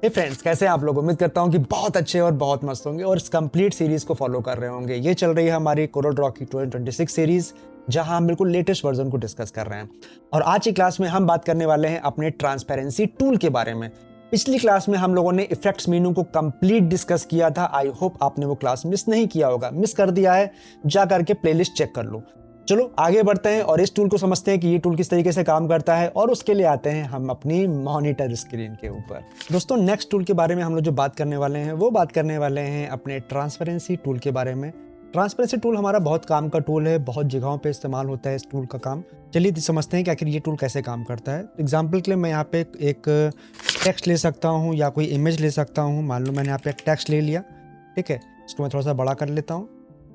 हे friends, कैसे हैं आप लोग। उम्मीद करता हूँ कि बहुत अच्छे और बहुत मस्त होंगे और इस कंप्लीट सीरीज को फॉलो कर रहे होंगे। ये चल रही है हमारी कोरल ड्रॉ की 2026 सीरीज, जहां हम बिल्कुल लेटेस्ट वर्जन को डिस्कस कर रहे हैं। और आज की क्लास में हम बात करने वाले हैं अपने ट्रांसपेरेंसी टूल के बारे में। पिछली क्लास में हम लोगों ने इफेक्ट्स मेनू को कंप्लीट डिस्कस किया था। आई होप आपने वो क्लास मिस नहीं किया होगा। मिस कर दिया है, जा करके प्लेलिस्ट चेक कर लो। चलो आगे बढ़ते हैं और इस टूल को समझते हैं कि ये टूल किस तरीके से काम करता है, और उसके लिए आते हैं हम अपनी मॉनिटर स्क्रीन के ऊपर। दोस्तों, नेक्स्ट टूल के बारे में हम लोग जो बात करने वाले हैं वो बात करने वाले हैं अपने ट्रांसपेरेंसी टूल के बारे में। ट्रांसपेरेंसी टूल हमारा बहुत काम का टूल है, बहुत जगहों पे इस्तेमाल होता है इस टूल का काम। चलिए समझते हैं कि आखिर ये टूल कैसे काम करता है। एग्जाम्पल के लिए मैं यहाँ पे एक टेक्स्ट ले सकता हूँ या कोई इमेज ले सकता हूँ। मान लो मैंने यहाँ पे एक टेक्स्ट ले लिया, ठीक है। इसको मैं थोड़ा सा बड़ा कर लेता हूँ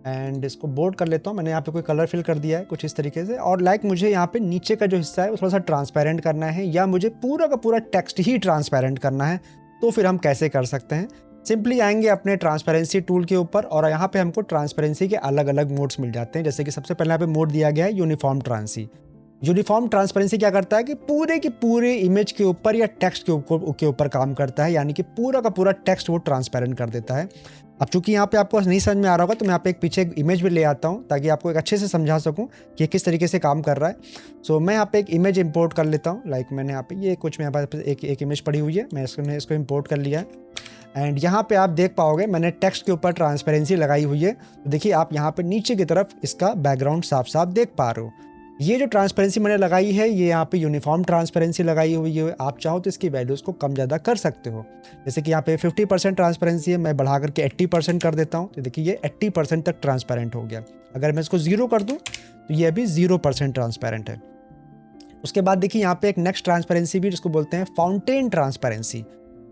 एंड इसको बोल्ड कर लेता हूँ। मैंने यहाँ पे कोई कलर फिल कर दिया है कुछ इस तरीके से। और मुझे यहाँ पे नीचे का जो हिस्सा है वो थोड़ा सा ट्रांसपेरेंट करना है, या मुझे पूरा का पूरा टेक्स्ट ही ट्रांसपेरेंट करना है। तो फिर हम कैसे कर सकते हैं? सिंपली आएंगे अपने ट्रांसपेरेंसी टूल के ऊपर और यहाँ पे हमको ट्रांसपेरेंसी के अलग अलग मोड्स मिल जाते हैं। जैसे कि सबसे पहले यहाँ पे मोड दिया गया है यूनिफॉर्म ट्रांसी। यूनिफॉर्म ट्रांसपेरेंसी क्या करता है कि पूरे की पूरे इमेज के ऊपर या टेक्स्ट के ऊपर काम करता है, यानी कि पूरा का पूरा टेक्स्ट वो ट्रांसपेरेंट कर देता है। अब चूंकि यहाँ पे आपको नहीं समझ में आ रहा होगा तो मैं यहाँ पे एक पीछे एक इमेज भी ले आता हूँ ताकि आपको एक अच्छे से समझा सकूँ कि किस तरीके से काम कर रहा है। सो मैं यहाँ पे एक इमेज इंपोर्ट कर लेता हूँ। लाइक मैंने यहाँ पे ये कुछ मेरे पास एक इमेज पड़ी हुई है, मैं इसको इंपोर्ट कर लिया है। एंड यहाँ पे आप देख पाओगे मैंने टेक्स्ट के ऊपर ट्रांसपेरेंसी लगाई हुई है। तो देखिए आप यहाँ पे नीचे की तरफ इसका बैकग्राउंड साफ साफ देख पा रहे हो। ये जो ट्रांसपेरेंसी मैंने लगाई है ये यहाँ पे यूनिफॉर्म ट्रांसपेरेंसी लगाई हुई है। आप चाहो तो इसकी वैल्यूज़ को कम ज़्यादा कर सकते हो। जैसे कि यहाँ पे 50% ट्रांसपेरेंसी है, मैं बढ़ा करके 80% कर देता हूँ। तो देखिए ये 80% तक ट्रांसपेरेंट हो गया। अगर मैं इसको 0 कर दूँ तो ये अभी 0% ट्रांसपेरेंट है। उसके बाद देखिए यहाँ पे एक नेक्स्ट ट्रांसपेरेंसी भी जिसको बोलते हैं फाउंटेन ट्रांसपेरेंसी।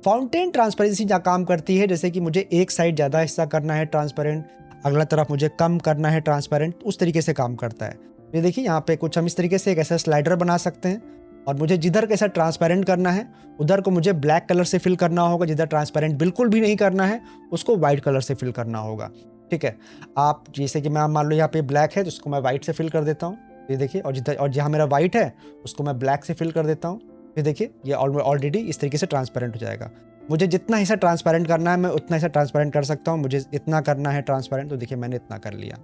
फाउंटेन ट्रांसपेरेंसी क्या काम करती है, जैसे कि मुझे एक साइड ज़्यादा हिस्सा करना है ट्रांसपेरेंट, अगला तरफ मुझे कम करना है ट्रांसपेरेंट, उस तरीके से काम करता है। ये देखिए यहाँ पे कुछ हम इस तरीके से एक ऐसा स्लाइडर बना सकते हैं और मुझे जिधर कैसा ट्रांसपेरेंट करना है उधर को मुझे ब्लैक कलर से फिल करना होगा। जिधर ट्रांसपेरेंट बिल्कुल भी नहीं करना है उसको वाइट कलर से फिल करना होगा, ठीक है। आप जैसे कि मैं मान लो यहाँ पे ब्लैक है तो उसको मैं वाइट से फिल कर देता हूँ, ये देखिए। और जहाँ मेरा वाइट है उसको मैं ब्लैक से फिल कर देता हूँ, ये देखिए। ये ऑलरेडी इस तरीके से ट्रांसपेरेंट हो जाएगा। मुझे जितना हिस्सा ट्रांसपेरेंट करना है मैं उतना हिस्सा ट्रांसपेरेंट कर सकता हूँ। मुझे इतना करना है ट्रांसपेरेंट, तो देखिए मैंने इतना कर लिया।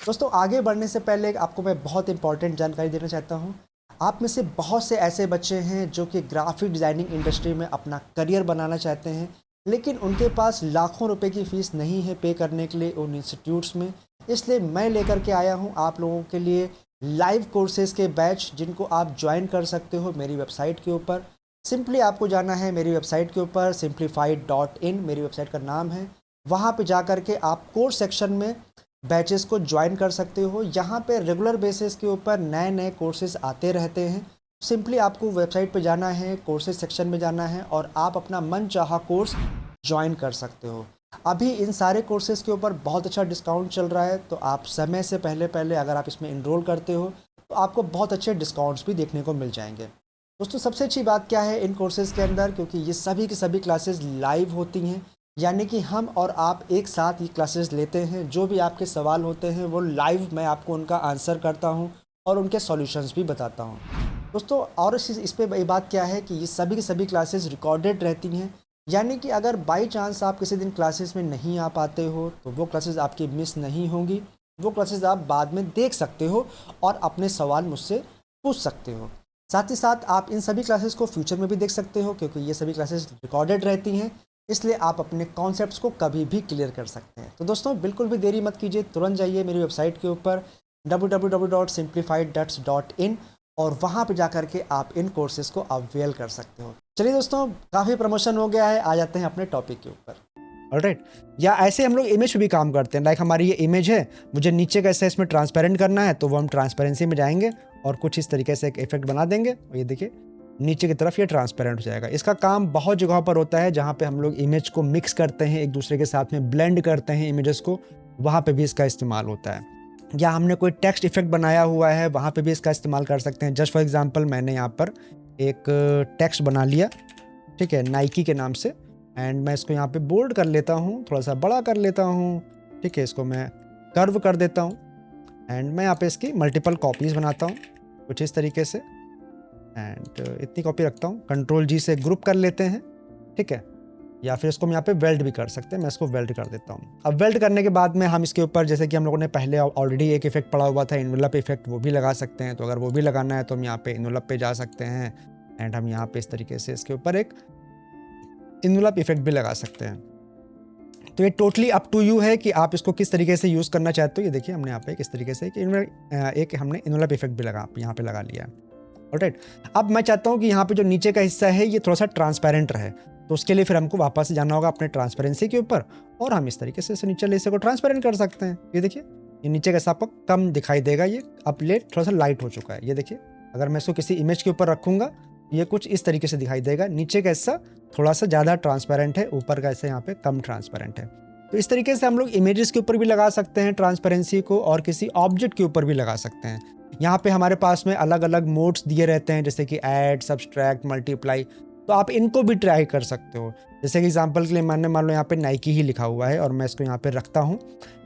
दोस्तों, आगे बढ़ने से पहले आपको मैं बहुत इंपॉर्टेंट जानकारी देना चाहता हूँ। आप में से बहुत से ऐसे बच्चे हैं जो कि ग्राफिक डिज़ाइनिंग इंडस्ट्री में अपना करियर बनाना चाहते हैं, लेकिन उनके पास लाखों रुपए की फ़ीस नहीं है पे करने के लिए उन इंस्टीट्यूट्स में। इसलिए मैं लेकर के आया हूँ आप लोगों के लिए लाइव कोर्सेज़ के बैच, जिनको आप ज्वाइन कर सकते हो मेरी वेबसाइट के ऊपर। सिंपली आपको जाना है मेरी वेबसाइट के ऊपर, simplified.in मेरी वेबसाइट का नाम है। वहाँ पे जा कर के आप कोर्स सेक्शन में बैचेस को ज्वाइन कर सकते हो। यहाँ पे रेगुलर बेसिस के ऊपर नए नए कोर्सेज आते रहते हैं। सिंपली आपको वेबसाइट पे जाना है, कोर्सेज सेक्शन में जाना है और आप अपना मन चाहा कोर्स ज्वाइन कर सकते हो। अभी इन सारे कोर्सेज के ऊपर बहुत अच्छा डिस्काउंट चल रहा है, तो आप समय से पहले अगर आप इसमें इनरोल करते हो तो आपको बहुत अच्छे डिस्काउंट्स भी देखने को मिल जाएंगे। दोस्तों, सबसे अच्छी बात क्या है इन कोर्सेज के अंदर, क्योंकि ये सभी की सभी क्लासेस लाइव होती हैं, यानी कि हम और आप एक साथ ये क्लासेस लेते हैं। जो भी आपके सवाल होते हैं वो लाइव मैं आपको उनका आंसर करता हूं और उनके सॉल्यूशंस भी बताता हूं। दोस्तों, और इस पे ये बात क्या है कि ये सभी की सभी क्लासेस रिकॉर्डेड रहती हैं, यानी कि अगर बाई चांस आप किसी दिन क्लासेस में नहीं आ पाते हो तो वो क्लासेस आपकी मिस नहीं होंगी। वो क्लासेस आप बाद में देख सकते हो और अपने सवाल मुझसे पूछ सकते हो। साथ ही साथ आप इन सभी क्लासेस को फ्यूचर में भी देख सकते हो, क्योंकि ये सभी क्लासेस रिकॉर्डेड रहती हैं, इसलिए आप अपने कॉन्सेप्ट्स को कभी भी क्लियर कर सकते हैं। तो दोस्तों, बिल्कुल भी देरी मत कीजिए, तुरंत जाइए मेरी वेबसाइट के ऊपर www.simplified.in और वहाँ पे जाकर के आप इन कोर्सेज को अवेल कर सकते हो। चलिए दोस्तों, काफ़ी प्रमोशन हो गया है, आ जाते हैं अपने टॉपिक के ऊपर। ऑलराइट, या ऐसे हम लोग इमेज पे भी काम करते हैं। लाइक हमारी ये इमेज है, मुझे नीचे कैसे इसमें ट्रांसपेरेंट करना है, तो वो हम ट्रांसपेरेंसी में जाएंगे और कुछ इस तरीके से एक इफेक्ट बना देंगे और ये देखिए नीचे की तरफ ये ट्रांसपेरेंट हो जाएगा। इसका काम बहुत जगहों पर होता है जहाँ पे हम लोग इमेज को मिक्स करते हैं, एक दूसरे के साथ में ब्लेंड करते हैं इमेजेस को, वहाँ पे भी इसका इस्तेमाल होता है। या हमने कोई टेक्स्ट इफेक्ट बनाया हुआ है, वहाँ पे भी इसका इस्तेमाल कर सकते हैं। जस्ट फॉर एग्जांपल मैंने यहाँ पर एक टेक्स्ट बना लिया, ठीक है, नाइकी के नाम से, एंड मैं इसको यहाँ पे बोल्ड कर लेता हूँ, थोड़ा सा बड़ा कर लेता हूँ, ठीक है। इसको मैं कर्व कर देता हूँ एंड मैं यहाँ पे इसकी मल्टीपल कॉपीज़ बनाता हूँ कुछ इस तरीके से, एंड इतनी कॉपी रखता हूँ। Ctrl G से ग्रुप कर लेते हैं, ठीक है। या फिर इसको हम यहाँ पे वेल्ड भी कर सकते हैं। मैं इसको वेल्ड कर देता हूँ। अब वेल्ड करने के बाद में हम इसके ऊपर, जैसे कि हम लोगों ने पहले ऑलरेडी एक इफेक्ट पड़ा हुआ था इन्वेलप इफेक्ट, वो भी लगा सकते हैं। तो अगर वो भी लगाना है तो हम यहाँ पे इन्वेलप पे जा सकते हैं एंड हम यहाँ पे इस तरीके से इसके ऊपर एक इन्वेलप इफेक्ट भी लगा सकते हैं। तो ये टोटली अप टू यू है कि आप इसको किस तरीके से यूज़ करना चाहते हो। ये देखिए हमने यहाँ पे किस तरीके से एक हमने इन्वेलप इफेक्ट भी यहाँ पे लगा लिया है। ऑलराइट, अब मैं चाहता हूँ कि यहाँ पे जो नीचे का हिस्सा है ये थोड़ा सा ट्रांसपेरेंट रहे। तो उसके लिए फिर हमको वापस जाना होगा अपने ट्रांसपेरेंसी के ऊपर और हम इस तरीके से इसे नीचे हिस्से को ट्रांसपेरेंट कर सकते हैं। ये देखिए ये नीचे का हिस्सा आपको कम दिखाई देगा, ये अब लेट थोड़ा सा लाइट हो चुका है। ये देखिए अगर मैं इसको किसी इमेज के ऊपर रखूँगा ये कुछ इस तरीके से दिखाई देगा। नीचे का हिस्सा थोड़ा सा ज़्यादा ट्रांसपेरेंट है, ऊपर का हिस्सा यहाँ पे कम ट्रांसपेरेंट है। तो इस तरीके से हम लोग इमेजेस के ऊपर भी लगा सकते हैं ट्रांसपेरेंसी को और किसी ऑब्जेक्ट के ऊपर भी लगा सकते हैं। यहाँ पे हमारे पास में अलग अलग मोड्स दिए रहते हैं, जैसे कि ऐड, सब्सट्रैक्ट, मल्टीप्लाई। तो आप इनको भी ट्राई कर सकते हो। जैसे कि एग्जांपल के लिए मान लो यहाँ पे नाइकी ही लिखा हुआ है और मैं इसको यहाँ पे रखता हूँ,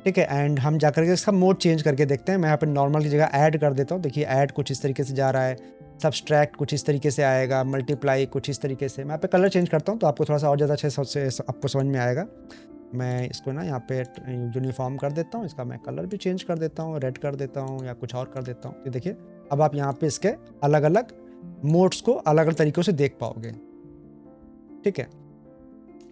ठीक है। एंड हम जाकर के इसका मोड चेंज करके देखते हैं। मैं यहाँ पे नॉर्मल की जगह ऐड कर देता हूँ। देखिए ऐड कुछ इस तरीके से जा रहा है, सब्सट्रैक्ट कुछ इस तरीके से आएगा, मल्टीप्लाई कुछ इस तरीके से। मैं यहाँ पे कलर चेंज करता हूँ तो आपको थोड़ा सा और ज़्यादा अच्छे से आपको समझ में आएगा। मैं इसको ना यहाँ पे यूनिफॉर्म कर देता हूँ, इसका मैं कलर भी चेंज कर देता हूँ, रेड कर देता हूँ या कुछ और कर देता हूँ। तो देखिए अब आप यहाँ पे इसके अलग अलग मोड्स को अलग अलग तरीक़ों से देख पाओगे, ठीक है।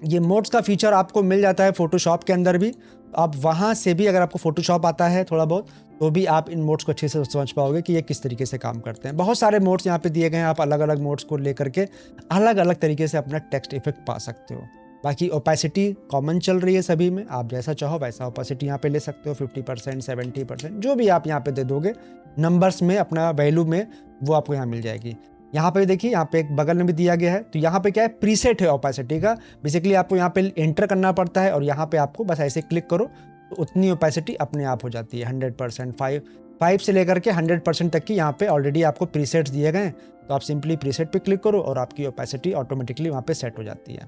ये मोड्स का फीचर आपको मिल जाता है फोटोशॉप के अंदर भी। आप वहाँ से भी अगर आपको फोटोशॉप आता है थोड़ा बहुत तो भी आप इन मोड्स को अच्छे से समझ पाओगे कि ये किस तरीके से काम करते हैं। बहुत सारे मोड्स यहाँ पे दिए गए हैं, आप अलग अलग मोड्स को लेकर के अलग अलग तरीके से अपना टेक्स्ट इफेक्ट पा सकते हो। बाकी ओपेसिटी कॉमन चल रही है सभी में, आप जैसा चाहो वैसा ओपेसिटी यहाँ पे ले सकते हो। 50%, 70%, जो भी आप यहाँ पे दे दोगे नंबर्स में अपना वैल्यू में वो आपको यहाँ मिल जाएगी। यहाँ पे देखिए यहाँ पे एक बगल में भी दिया गया है। तो यहाँ पे क्या है, प्रीसेट है ओपेसिटी का। बेसिकली आपको यहाँ पे एंटर करना पड़ता है और यहाँ पे आपको बस ऐसे क्लिक करो तो उतनी ओपेसिटी अपने आप हो जाती है। 100%, 5 से लेकर के 100% तक की यहाँ पे ऑलरेडी आपको प्रीसेट्स दिए गए हैं। तो आप सिंपली प्रीसेट पे क्लिक करो और आपकी ओपेसिटी ऑटोमेटिकली वहाँ पे सेट हो जाती है।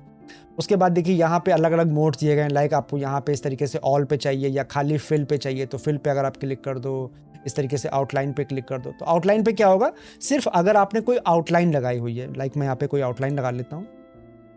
उसके बाद देखिए यहाँ पे अलग अलग मोड्स दिए गए हैं। लाइक आपको यहाँ पे इस तरीके से ऑल पे चाहिए या खाली फिल पे चाहिए तो फिल पे अगर आप क्लिक कर दो, इस तरीके से आउटलाइन पे क्लिक कर दो। तो आउटलाइन पे क्या होगा, सिर्फ अगर आपने कोई आउटलाइन लगाई हुई है, लाइक मैं यहाँ पे कोई आउटलाइन लगा लेता हूँ।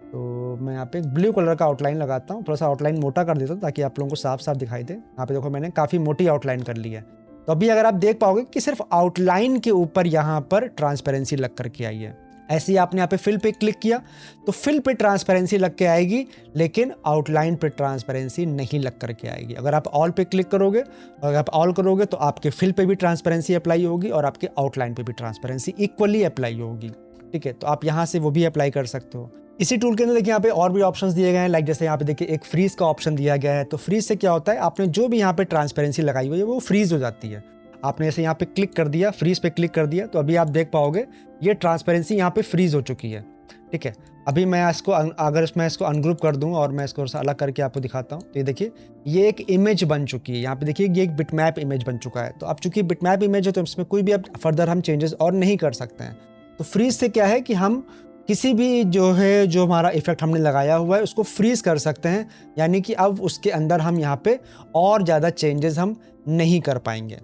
तो मैं यहाँ पे एक ब्लू कलर का आउटलाइन लगाता हूँ, थोड़ा सा आउटलाइन मोटा कर देता हूँ ताकि आप लोगों को साफ साफ दिखाई दे। यहाँ पे देखो मैंने काफ़ी मोटी आउटलाइन कर ली है। तो अभी अगर आप देख पाओगे कि सिर्फ आउटलाइन के ऊपर यहाँ पर ट्रांसपेरेंसी लग करके आई है। ऐसे ही आपने यहाँ पे फिल पे क्लिक किया तो फिल पे ट्रांसपेरेंसी लग के आएगी, लेकिन आउटलाइन पे ट्रांसपेरेंसी नहीं लग करके आएगी। अगर आप ऑल पे क्लिक करोगे और अगर आप ऑल करोगे तो आपके फिल पे भी ट्रांसपेरेंसी अप्लाई होगी और आपके आउटलाइन पे भी ट्रांसपेरेंसी इक्वली अप्लाई होगी, ठीक है। तो आप यहाँ से वो भी अप्लाई कर सकते हो। इसी टूल के अंदर देखिए यहाँ पे और भी ऑप्शंस दिए गए हैं। लाइक जैसे यहाँ पे देखिए एक फ्रीज का ऑप्शन दिया गया है। तो फ्रीज से क्या होता है, आपने जो भी यहाँ पे ट्रांसपेरेंसी लगाई हुई है वो फ्रीज हो जाती है। आपने ऐसे यहाँ पे क्लिक कर दिया, फ्रीज पे क्लिक कर दिया तो अभी आप देख पाओगे ये ट्रांसपेरेंसी यहाँ पे फ्रीज हो चुकी है, ठीक है। अभी मैं इसको अगर मैं इसको अनग्रुप कर दूं और मैं इसको अलग करके आपको दिखाता हूँ तो ये देखिए ये एक इमेज बन चुकी है। यहाँ पे देखिए ये एक बिटमैप इमेज बन चुका है। तो अब चूंकि बिटमैप इमेज है तो इसमें कोई भी अब फर्दर हम चेंजेस और नहीं कर सकते हैं। तो फ्रीज से क्या है कि हम किसी भी जो हमारा इफेक्ट हमने लगाया हुआ है उसको फ्रीज कर सकते हैं, यानी कि अब उसके अंदर हम यहाँ पे और ज़्यादा चेंजेस हम नहीं कर पाएंगे।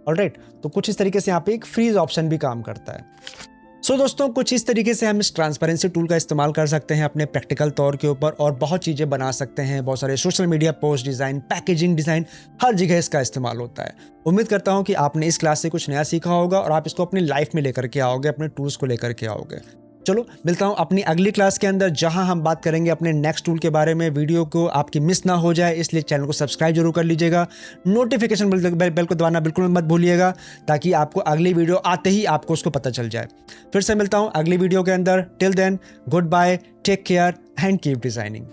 ऑलराइट, तो कुछ इस तरीके से यहाँ पे एक फ्रीज ऑप्शन भी काम करता है। सो दोस्तों कुछ इस तरीके से हम इस ट्रांसपेरेंसी टूल का इस्तेमाल कर सकते हैं अपने प्रैक्टिकल तौर के ऊपर और बहुत चीज़ें बना सकते हैं। बहुत सारे social media post design, packaging design, हर जगह इसका इस्तेमाल होता है। उम्मीद करता हूँ कि आपने इस क्लास से कुछ नया सीखा होगा और आप इसको अपनी लाइफ में लेकर के आओगे, अपने टूल्स को लेकर के आओगे। चलो मिलता हूँ अपनी अगली क्लास के अंदर जहां हम बात करेंगे अपने नेक्स्ट टूल के बारे में। वीडियो को आपकी मिस ना हो जाए इसलिए चैनल को सब्सक्राइब जरूर कर लीजिएगा। नोटिफिकेशन बेल को दबाना बिल्कुल मत भूलिएगा ताकि आपको अगली वीडियो आते ही आपको उसको पता चल जाए। फिर से मिलता हूँ अगली वीडियो के अंदर। Till then goodbye, take care and keep designing.